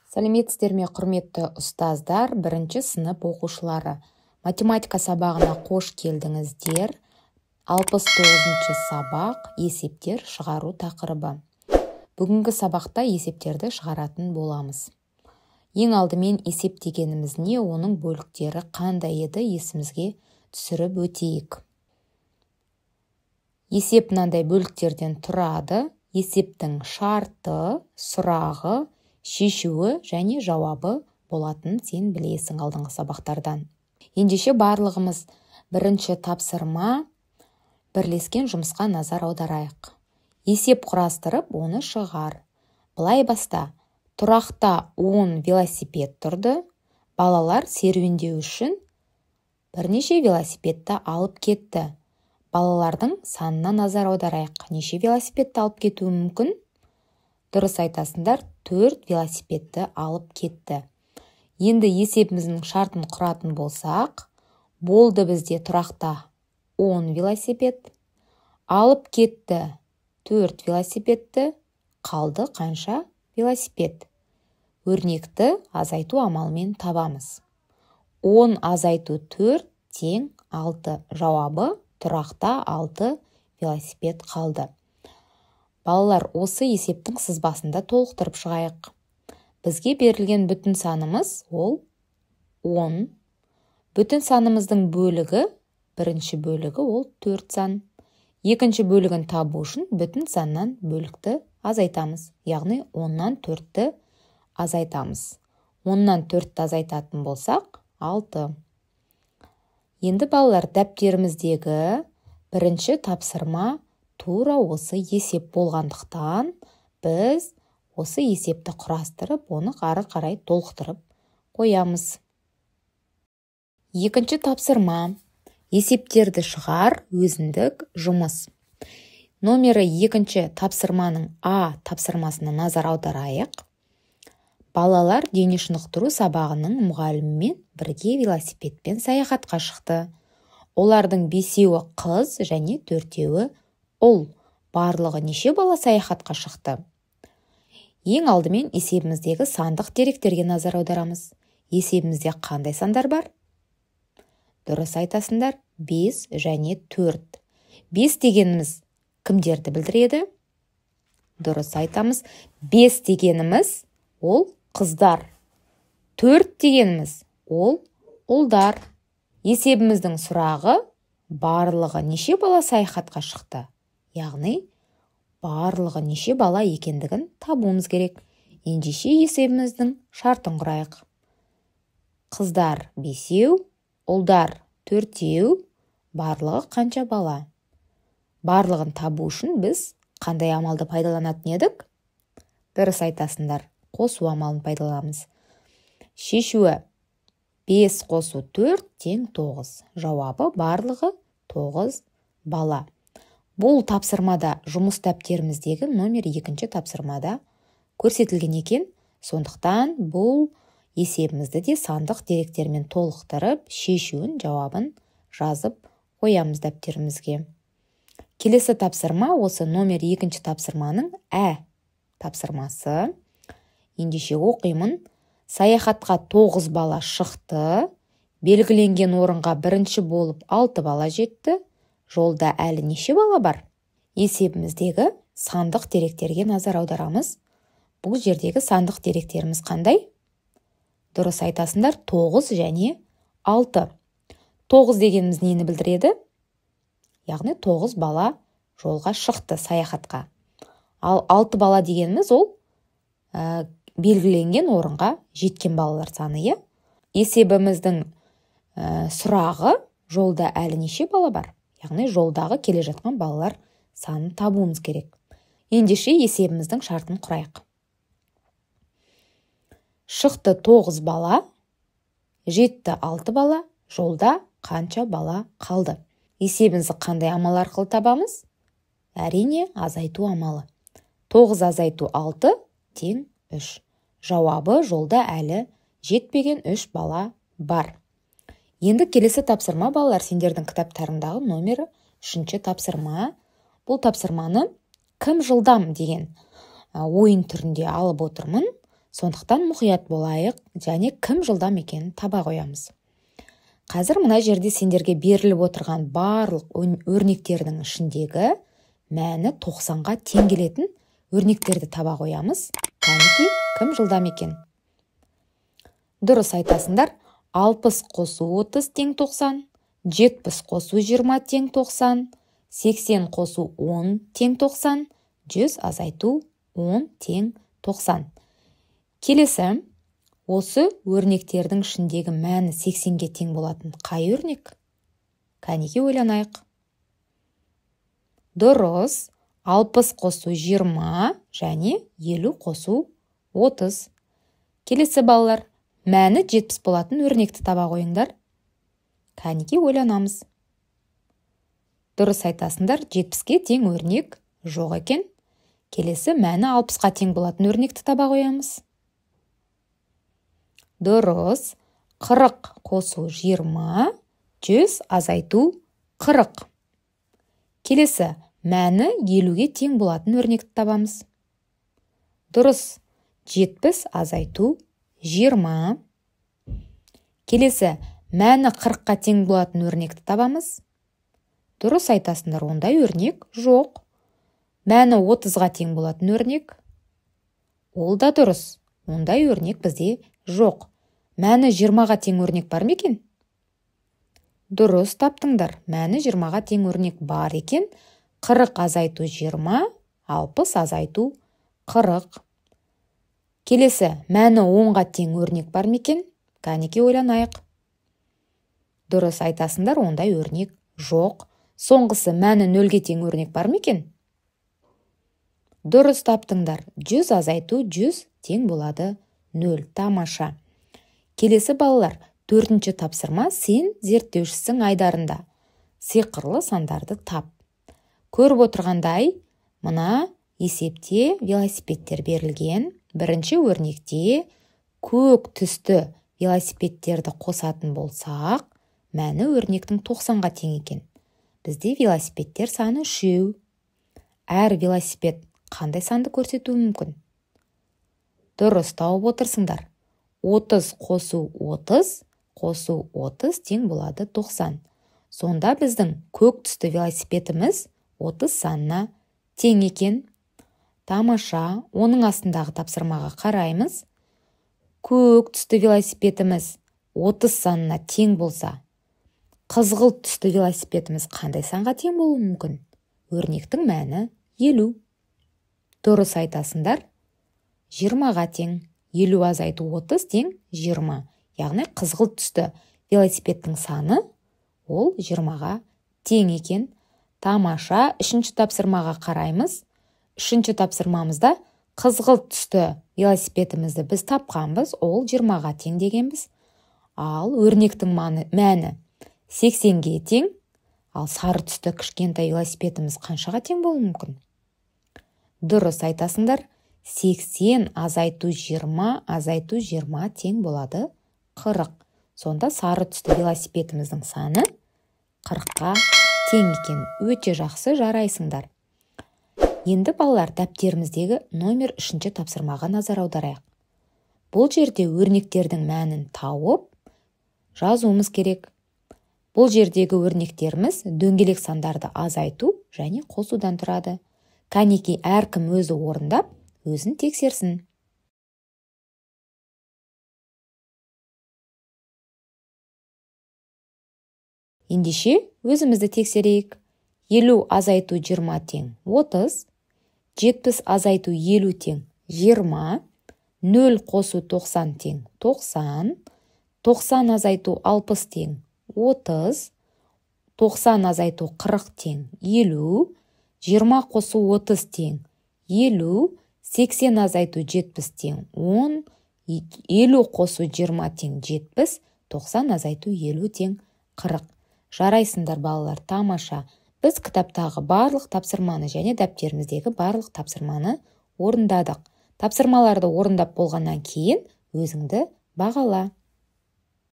Сәлеметсіздер ме, құрметті ұстаздар, бірінші сынып оқушылары. Математика сабағына қош келдіңіздер. 69-шы сабақ есептер шығару тақырыбы. Бүгінгі сабақта есептерді шығаратын боламыз. Ең алдымен есеп дегеніміз не, оның бөліктері қандай еді, есімізге түсіріп өтейік. Есеп мынандай бөліктерден тұрады. Есептің шарты, сұрағы, шешуі және жауабы болатын сен білесің алдыңғы сабақтардан. Ендеше барлығымыз бірінші тапсырма бірлескен жұмысқа назар аударайық. Есеп құрастырып, оны шығар. Былай баста. Тұрақта 10 велосипед тұрды. Балалар серуендеу үшін бірнеше велосипедті алып кетті. Балалардың санына назар аударайық. Неше велосипедті алып кетуі мүмкін? Дұрыс айтасыңдар, 4 велосипедті алып кетті. Енді есебіміздің шартын құратын болсақ, болды бізде тұрақта 10 велосипед, алып кетті 4 велосипедті, қалды қанша велосипед? Өрнекті азайту амалымен табамыз. 10 азайту 4 тең 6. Жауабы тұрақта 6 велосипед қалды. Балалар, осы есептің сызбасында толықтырып шығайық. Бізге берілген бүтін санымыз ол 10. Бүтін санымыздың бөлігі, бірінші бөлігі ол 4 сан. Екінші бөлігін табу үшін бүтін саннан бөлікті азайтамыз. Яғни 10-нан 4-ті азайтамыз. 10-нан 4-ті азайтатын болсақ, 6. Енді балалар, дәптеріміздегі бірінші тапсырма тура осы есеп болғандықтан, біз осы есепті құрастырып, оны ары қарай толықтырып қоямыз. Екінші тапсырма. Есептерді шығар, өзіндік жұмыс. Номері екінші тапсырманың А тапсырмасына назар аударайық. Балалар дене шынықтыру сабағының мұғалімімен бірге велосипедпен саяхатқа шықты. Олардың 5-еуі қыз және 4-еуі ұл. Барлығы неше бала саяхатқа шықты? Ең алдымен есебіміздегі сандық деректерге назар аударамыз. Есебімізде қандай сандар бар? Дұрыс айтасыңдар, 5 және 4. 5 дегеніміз кімдерді білдіреді? Дұрыс айтамыз, 5 дегеніміз ол қыздар. 4 дегеніміз ол ұлдар. Есебіміздің сұрағы барлығы неше бала саяхатқа шықты? Яғни барлығы неше бала екендігін табуымыз керек. Ендеше есебіміздің шартын құрайық. Қыздар 5-еу, ұлдар 4-еу, барлығы қанша бала? Барлығын табу үшін біз қандай амалды пайдаланатын едік? Дұрыс айтасыңдар, қосу амалын пайдаланамыз. Шешуі 5 қосу 4 тең 9. Жауабы барлығы 9 бала. Бұл тапсырмада жұмыс дәптеріміздегі номер 2-ші тапсырмада көрсетілген екен. Сондықтан бұл есебімізді де сандық деректермен толықтырып, шешуін, жауабын жазып қоямыз дәптерімізге. Келесі тапсырма осы номер 2-ші тапсырманың Ә тапсырмасы. Ендеше оқимын. Саяхатқа 9 бала шықты. Белгіленген орынға бірінші болып 6 бала жетті. Жолда әлі неше бала бар? Есебіміздегі сандық деректерге назар аударамыз. Бұл жердегі сандық деректеріміз қандай? Дұрыс айтасыңдар, 9 және 6. 9 дегеніміз нені білдіреді? Яғни 9 бала жолға шықты саяхатқа. Ал 6 бала дегеніміз ол белгіленген орынға жеткен балалар саны. Есебіміздің сұрағы жолда әлі неше бала бар? Яғни жолдағы келе жатқан балалар санын табуымыз керек. Ендеше есебіміздің шартын құрайық. Шықты 9 бала, жетті 6 бала, жолда қанша бала қалды? Есебімізді қандай амал арқылы табамыз? Әрине, азайту амалы. 9 азайту 6 тең 3. Жауабы жолда әлі жетпеген 3 бала бар. Енді келесі тапсырма, балалар, сендердің кітаптарыңдағы номері 3-ші тапсырма. Бұл тапсырманы кім жылдам деген ойын түрінде алып отырмын. Сондықтан мұқият болайық және кім жылдам екенін таба қоямыз. Қазір мына жерде сендерге беріліп отырған барлық өрнектердің ішіндегі мәні 90-ға тең келетін өрнектерді таба қоямыз. Кәнекей, кім жылдам екен? Дұрыс айтасыңдар. 60 қосу 30 тең 90, 70 қосу 20 тең 90, 80 қосу 10 тең 90, 100 азайту 10 тең 90. Келесі, осы өрнектердің ішіндегі мәні 80-ге тең болатын қай өрнек? Кәнекей ойланайық. Дұрыс, 60 қосу 20 және 50 қосу 30. Келесі балалар, мәні 70 болатын өрнекті таба қойыңдар. Кәнекей ойланамыз. Дұрыс айтасыңдар, 70-ге тең өрнек жоқ екен. Келесі, мәні 60-ға тең болатын өрнекті таба қоямыз. Дұрыс, 40 қосу 20, 100 азайту 40. Келесі, мәні 50-ге тең болатын өрнекті табамыз. Дұрыс, 70 азайту 20. Келесі, мәні 40-қа тең болатын өрнекті табамыз. Дұрыс айтасыңдар, ондай өрнек жоқ. Мәні 30-ға тең болатын өрнек. Ол да дұрыс. Ондай өрнек бізде жоқ. Мәні 20-ға тең өрнек бар ма екен? Дұрыс таптыңдар. Мәні 20-ға тең өрнек бар екен. 40 азайту 20, 60 азайту 40. Келесі, мәні 10-ға тең өрнек бар ма екен? Кәнекей ойланайық. Дұрыс айтасыңдар, ондай өрнек жоқ. Соңғысы, мәні 0-ге тең өрнек бар ма екен? Дұрыс таптыңдар. 100 азайту 100 тең болады 0. Тамаша. Келесі балалар, 4-ші тапсырма, сен зерттеушісің айдарында. Сиқырлы сандарды тап. Көріп отырғандай, мына есепте велосипедтер берілген. Бірінші өрнекте көк түсті велосипедтерді қосатын болсақ, мәні өрнектің 90-ға тең екен. Бізде велосипедтер саны 3. Әр велосипед қандай санды көрсетуі мүмкін? Дұрыс тауып отырсыңдар. 30 қосу 30, қосу 30 тең болады 90. Сонда біздің көк түсті велосипедіміз 30 санына тең екен. Тамаша, оның астындағы тапсырмаға қараймыз. Көк түсті велосипедіміз 30 санына тең болса, қызғылт түсті велосипедіміз қандай санға тең болуы мүмкін? Өрнектің мәні 50. Дұрыс айтасыңдар. 20-ға тең. 50 азайту 30 тең 20. Яғни қызғылт түсті велосипедтің саны ол 20-ға тең екен. Тамаша, 3-ші тапсырмаға қараймыз. 3-ші тапсырмамызда қызғылт түсті велосипедімізді біз тапқанбыз, ол 20-ға тең дегенбіз. Ал өрнектің мәні 80-ге тең, ал сары түсті кішкентай велосипедіміз қаншаға тең болуы мүмкін? Дұрыс айтасыңдар. 80 азайту 20, азайту 20 тең болады 40. Сонда сары түсті велосипедіміздің саны 40-қа тең екен. Өте жақсы, жарайсыңдар. Енді балалар, дәптеріміздегі номер 3-ші тапсырмаға назар аударайық. Бұл жерде өрнектердің мәнін тауып жазуымыз керек. Бұл жердегі өрнектеріміз дөңгелек сандарды азайту және қосудан тұрады. Кәнекей әркім өзі орындап, өзін тексерсін. Ендеше өзімізді тексерейік. 50 азайту 20 тең 30, 70 азайту 50 тең 20, 0 қосу 90 тең 90, 90 азайту 60 тең 30, 90 азайту 40 тең 50, 20 қосу 30 тең 50, 80 азайту 70 тең 10, 50 қосу 20 тең 70, 90 азайту 50 тең 40. Жарайсыңдар балалар, тамаша. Біз кітаптағы барлық тапсырманы және дәптеріміздегі барлық тапсырманы орындадық. Тапсырмаларды орындап болғаннан кейін өзіңді бағала.